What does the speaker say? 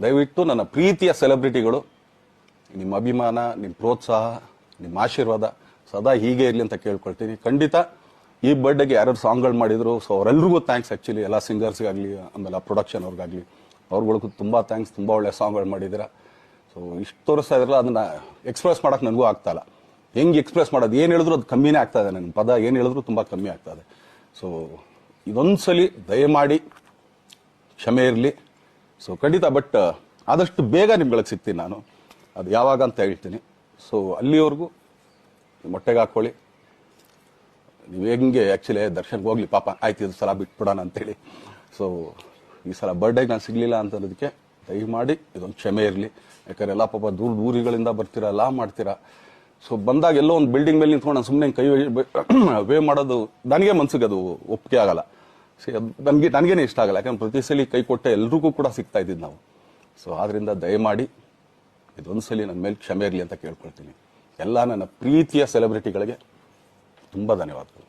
ದಯವಿಟ್ಟು ನನ್ನ ಪ್ರೀತಿಯ ಸೆಲೆಬ್ರಿಟಿಗಳು ನಿಮ್ಮ ಅಭಿಮಾನ, ನಿಮ್ಮ ಪ್ರೋತ್ಸಾಹ, ನಿಮ್ಮ ಆಶೀರ್ವಾದ ಸದಾ ಹೀಗೆ ಇರಲಿ ಅಂತ ಕೇಳ್ಕೊಳ್ತೀನಿ. ಖಂಡಿತ ಈ ಬರ್ಡೇಗೆ ಯಾರ್ಯಾರು ಸಾಂಗ್ಗಳು ಮಾಡಿದ್ರು, ಸೊ ಅವರೆಲ್ಲರಿಗೂ ಥ್ಯಾಂಕ್ಸ್. ಆ್ಯಕ್ಚುಲಿ ಎಲ್ಲ ಸಿಂಗರ್ಸ್ಗಾಗಲಿ, ಆಮೇಲೆ ಪ್ರೊಡಕ್ಷನ್ ಅವ್ರಿಗಾಗಲಿ, ಅವ್ರುಗಳಿಗೂ ತುಂಬ ಥ್ಯಾಂಕ್ಸ್. ತುಂಬ ಒಳ್ಳೆ ಸಾಂಗ್ಗಳು ಮಾಡಿದ್ದೀರಾ. ಸೊ ಇಷ್ಟು ತೋರಿಸ್ತಾ ಇದ್ರಲ್ಲ, ಅದನ್ನ ಎಕ್ಸ್ಪ್ರೆಸ್ ಮಾಡೋಕೆ ನನಗೂ ಆಗ್ತಾಯಿಲ್ಲ. ಹೆಂಗೆ ಎಕ್ಸ್ಪ್ರೆಸ್ ಮಾಡೋದು, ಏನು ಹೇಳಿದ್ರು ಅದು ಕಮ್ಮಿನೇ ಆಗ್ತಾ ಇದೆ. ನನ್ನ ಪದ ಏನು ಹೇಳಿದ್ರು ತುಂಬ ಕಮ್ಮಿ ಆಗ್ತದೆ. ಸೊ ಇದೊಂದ್ಸಲಿ ದಯಮಾಡಿ ಕ್ಷಮೆ ಇರಲಿ. ಸೊ ಖಂಡಿತ, ಬಟ್ ಆದಷ್ಟು ಬೇಗ ನಿಮ್ಗಳಿಗೆ ಸಿಗ್ತೀನಿ ನಾನು. ಅದು ಯಾವಾಗ ಅಂತ ಹೇಳ್ತೀನಿ. ಸೊ ಅಲ್ಲಿವರೆಗೂ ಮೊಟ್ಟೆಗೆ ಹಾಕೊಳ್ಳಿ. ನೀವು ಹೆಂಗೆ ಆ್ಯಕ್ಚುಲಿ ದರ್ಶನ್ಗೆ ಹೋಗ್ಲಿ ಪಾಪ, ಆಯ್ತು ಇದು ಸಲ ಬಿಟ್ಬಿಡೋಣ ಅಂತೇಳಿ. ಸೊ ಈ ಸಲ ಬರ್ಡೇಗೆ ನಾನು ಸಿಗಲಿಲ್ಲ ಅಂತಂದಕ್ಕೆ ದಯಮಾಡಿ ಇದೊಂದು ಕ್ಷಮೆ ಇರಲಿ. ಯಾಕಂದ್ರೆ ಎಲ್ಲ ಪಾಪ ದೂರಗಳಿಂದ ಬರ್ತೀರಾ, ಎಲ್ಲ ಮಾಡ್ತೀರಾ. ಸೊ ಬಂದಾಗ ಎಲ್ಲೋ ಒಂದು ಬಿಲ್ಡಿಂಗ್ ಮೇಲೆ ನಿಂತ್ಕೊಂಡು ನಾನು ಸುಮ್ಮನೆ ಕೈ ವೇ ಮಾಡೋದು ನನಗೆ ಮನ್ಸಿಗೆ ಅದು ಒಪ್ಪಿಗೆ ಆಗಲ್ಲ. ನನಗೇನೆ ಇಷ್ಟ ಆಗಲ್ಲ. ಯಾಕಂದ್ರೆ ಪ್ರತಿ ಸಲ ಕೈ ಕೊಟ್ಟೆ ಎಲ್ರಿಗೂ ಕೂಡ ಸಿಗ್ತಾ ಇದ್ದಿದ್ದು ನಾವು. ಸೊ ಆದ್ರಿಂದ ದಯಮಾಡಿ ಇದೊಂದ್ಸಲಿ ನನ್ನ ಮೇಲೆ ಕ್ಷಮೆ ಇರಲಿ ಅಂತ ಕೇಳ್ಕೊಳ್ತೀನಿ. ಎಲ್ಲ ನನ್ನ ಪ್ರೀತಿಯ ಸೆಲೆಬ್ರಿಟಿಗಳಿಗೆ ತುಂಬ ಧನ್ಯವಾದಗಳು.